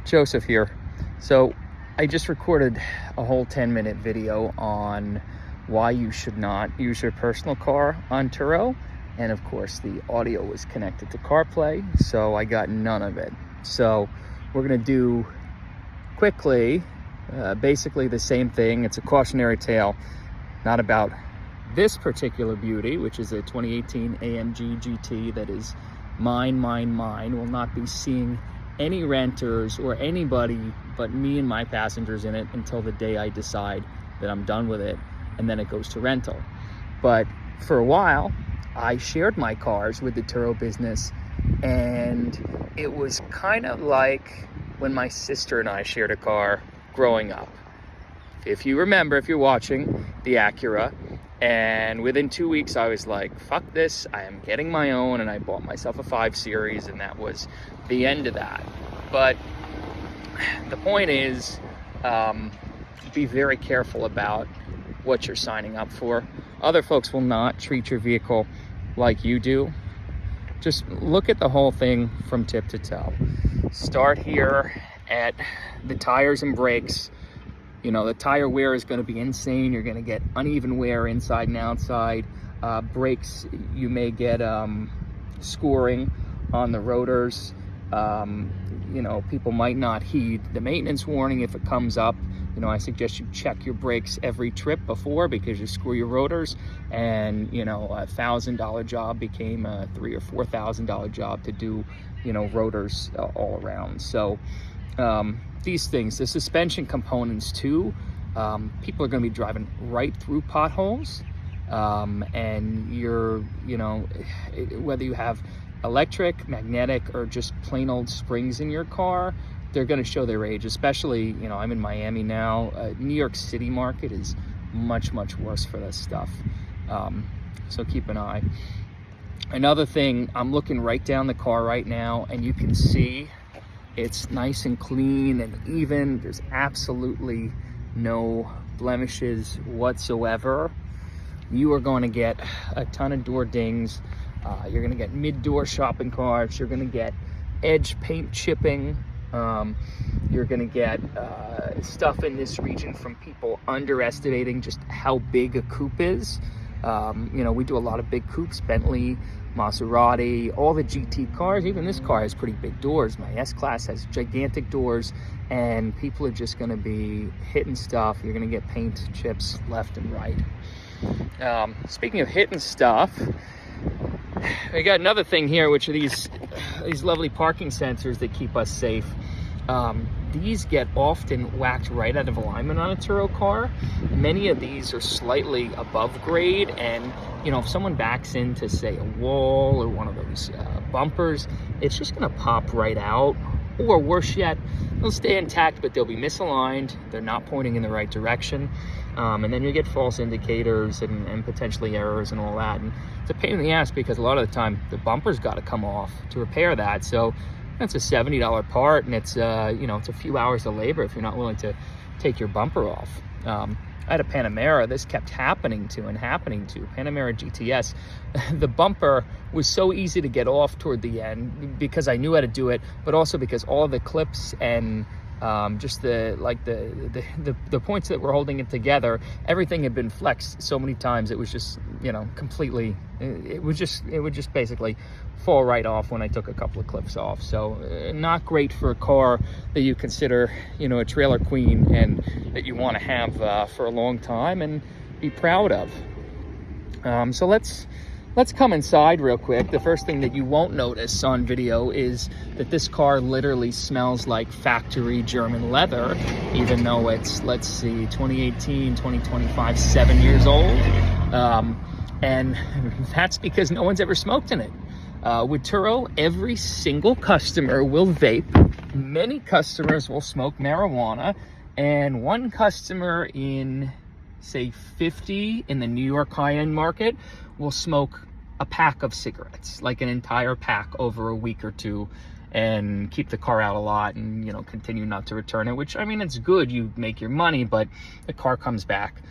Joseph here. So I just recorded a whole 10-minute video on why you should not use your personal car on Turo, and of course the audio was connected to CarPlay, so I got none of it. So we're gonna do quickly basically the same thing. It's a cautionary tale, not about this particular beauty, which is a 2018 AMG GT that is mine. Will not be seeing any renters or anybody but me and my passengers in it until the day I decide that I'm done with it, and then it goes to rental. But for a while I shared my cars with the Turo business, and it was kind of like when my sister and I shared a car growing up. If you remember, if you're watching, the Acura. And within 2 weeks I was like, fuck this, I am getting my own, and I bought myself a 5 Series, and that was the end of that. But the point is, be very careful about what you're signing up for. Other folks will not treat your vehicle like you do. Just look at the whole thing from tip to toe. Start here at the tires and brakes. You know, the tire wear is going to be insane. You're going to get uneven wear inside and outside. Brakes, you may get scoring on the rotors. You know, people might not heed the maintenance warning if it comes up. You know, I suggest you check your brakes every trip before, because you screw your rotors, and you know, a $1,000 job became a $3,000 or $4,000 job to do, you know, rotors all around. So these things, the suspension components too, people are going to be driving right through potholes, and you're, you know, whether you have electric, magnetic, or just plain old springs in your car, they're going to show their age. Especially, you know, I'm in Miami now. New York City market is much worse for this stuff, so keep an eye. Another thing, I'm looking right down the car right now, and you can see it's nice and clean and even. There's absolutely no blemishes whatsoever. You are going to get a ton of door dings. You're going to get mid-door shopping carts. You're going to get edge paint chipping. You're going to get stuff in this region from people underestimating just how big a coupe is. You know, we do a lot of big coupes, Bentley, Maserati, all the GT cars. Even this car has pretty big doors. My S-Class has gigantic doors, and people are just going to be hitting stuff. You're going to get paint chips left and right. Speaking of hitting stuff, we got another thing here, which are these lovely parking sensors that keep us safe. These get often whacked right out of alignment on a Turo car. Many of these are slightly above grade, and you know, if someone backs into, say, a wall or one of those bumpers, it's just going to pop right out. Or worse yet, they'll stay intact, but they'll be misaligned. They're not pointing in the right direction. And then you get false indicators and potentially errors and all that. And it's a pain in the ass, because a lot of the time the bumper's got to come off to repair that. So that's a $70 part, and it's you know, it's a few hours of labor if you're not willing to take your bumper off. I had a Panamera, this kept happening to. Panamera GTS. The bumper was so easy to get off toward the end because I knew how to do it, but also because all of the clips and just the points that were holding it together, everything had been flexed so many times. It was just, you know, completely, it would just basically fall right off when I took a couple of clips off. So not great for a car that you consider, you know, a trailer queen, and that you want to have for a long time and be proud of. So let's come inside real quick. The first thing that you won't notice on video is that this car literally smells like factory German leather, even though it's, let's see, 2018, 2025, 7 years old. And that's because no one's ever smoked in it. With Turo, every single customer will vape. Many customers will smoke marijuana, and one customer in, say, 50 in the New York high-end market will smoke a pack of cigarettes, like an entire pack over a week or two, and keep the car out a lot, and, you know, continue not to return it, which, I mean, it's good, you make your money, but the car comes back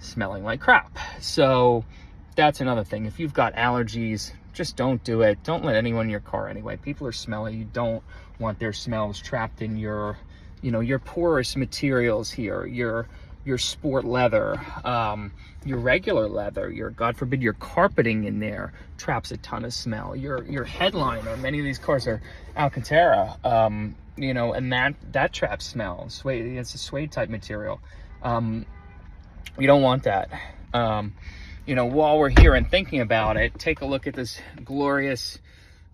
smelling like crap. So that's another thing. If you've got allergies, just don't do it. Don't let anyone in your car anyway. People are smelly. You don't want their smells trapped in your, your porous materials here, your sport leather, your regular leather, your, God forbid, your carpeting in there traps a ton of smell. Your headliner, many of these cars are Alcantara, and that traps smell. Suede, it's a suede type material. You don't want that. While we're here and thinking about it, take a look at this glorious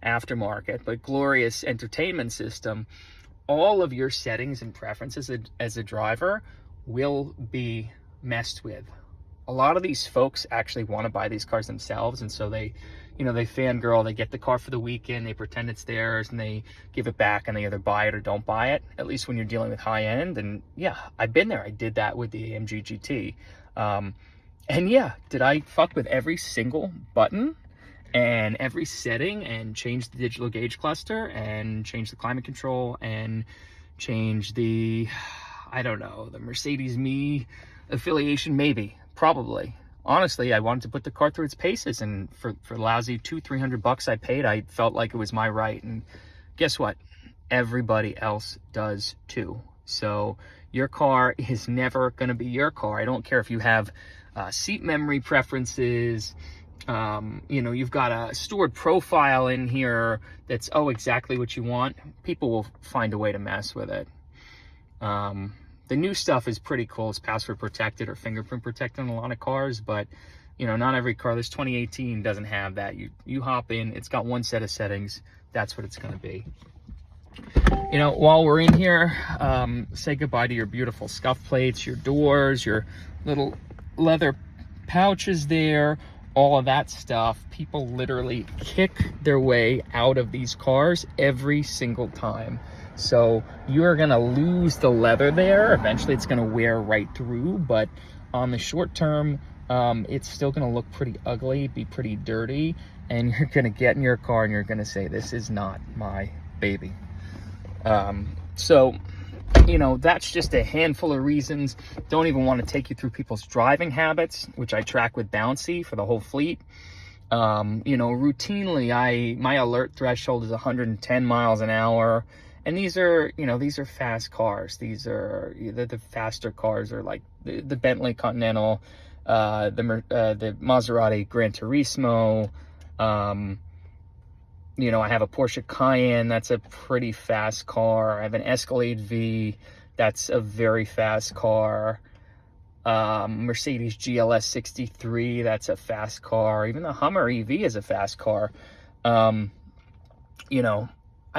aftermarket, but glorious entertainment system. All of your settings and preferences as a driver will be messed with. A lot of these folks actually want to buy these cars themselves, and so they fangirl, they get the car for the weekend, they pretend it's theirs, and they give it back, and they either buy it or don't buy it, at least when you're dealing with high end. And yeah, I've been there. I did that with the AMG GT. And yeah, did I fuck with every single button and every setting and change the digital gauge cluster and change the climate control and change the, I don't know, the Mercedes Me affiliation? Maybe, probably. Honestly, I wanted to put the car through its paces, and for lousy $200-300 I paid, I felt like it was my right. And guess what? Everybody else does too. So your car is never going to be your car. I don't care if you have seat memory preferences, you've got a stored profile in here that's exactly what you want. People will find a way to mess with it. The new stuff is pretty cool. It's password protected or fingerprint protected on a lot of cars, but not every car. This 2018 doesn't have that. You hop in, it's got one set of settings. That's what it's going to be. While we're in here, say goodbye to your beautiful scuff plates, your doors, your little leather pouches there, all of that stuff. People literally kick their way out of these cars every single time. So you're gonna lose the leather there. Eventually it's gonna wear right through, but on the short term, it's still gonna look pretty ugly, be pretty dirty, and you're gonna get in your car and you're gonna say, this is not my baby. So that's just a handful of reasons. Don't even want to take you through people's driving habits, which I track with Bouncy for the whole fleet. Routinely, my alert threshold is 110 miles an hour. And these are fast cars. These are the faster cars are like the Bentley Continental, the Maserati Gran Turismo. I have a Porsche Cayenne. That's a pretty fast car. I have an Escalade V. That's a very fast car. Mercedes GLS 63. That's a fast car. Even the Hummer EV is a fast car. I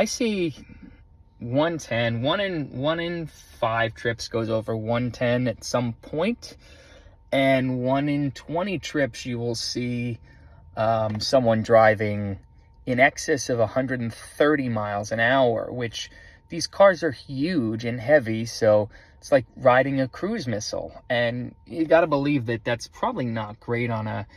see 110. One in 5 trips goes over 110 at some point, and 1 in 20 trips you will see someone driving in excess of 130 miles an hour, which these cars are huge and heavy, so it's like riding a cruise missile. And you got to believe that that's probably not great on a,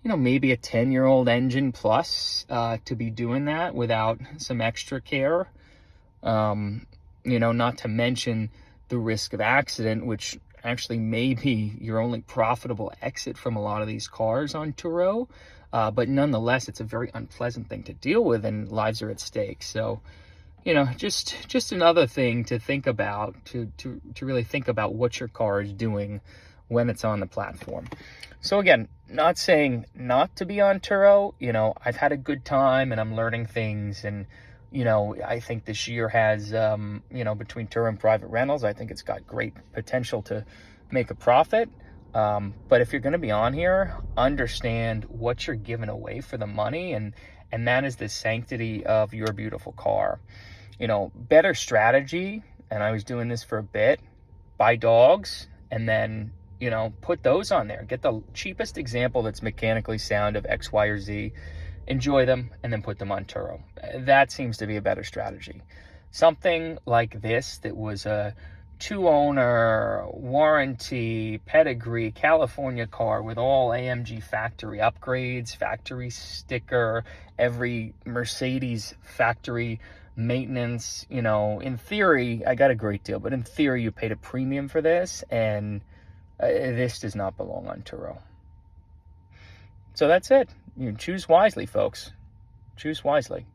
maybe a 10-year-old engine plus, to be doing that without some extra care. Not to mention the risk of accident, which actually may be your only profitable exit from a lot of these cars on Turo. But nonetheless, it's a very unpleasant thing to deal with, and lives are at stake. So, just another thing to think about, to really think about what your car is doing when it's on the platform. So again, not saying not to be on Turo. I've had a good time and I'm learning things, and I think this year has, between Turo and private rentals, I think it's got great potential to make a profit. But if you're going to be on here, understand what you're giving away for the money, and that is the sanctity of your beautiful car. Better strategy, and I was doing this for a bit, buy dogs, and then, put those on there. Get the cheapest example that's mechanically sound of X, Y, or Z, enjoy them, and then put them on Turo. That seems to be a better strategy. Something like this that was a 2-owner, warranty, pedigree, California car with all AMG factory upgrades, factory sticker, every Mercedes factory maintenance. In theory, I got a great deal, but in theory, you paid a premium for this, and this does not belong on Turo. So that's it. You choose wisely, folks. Choose wisely.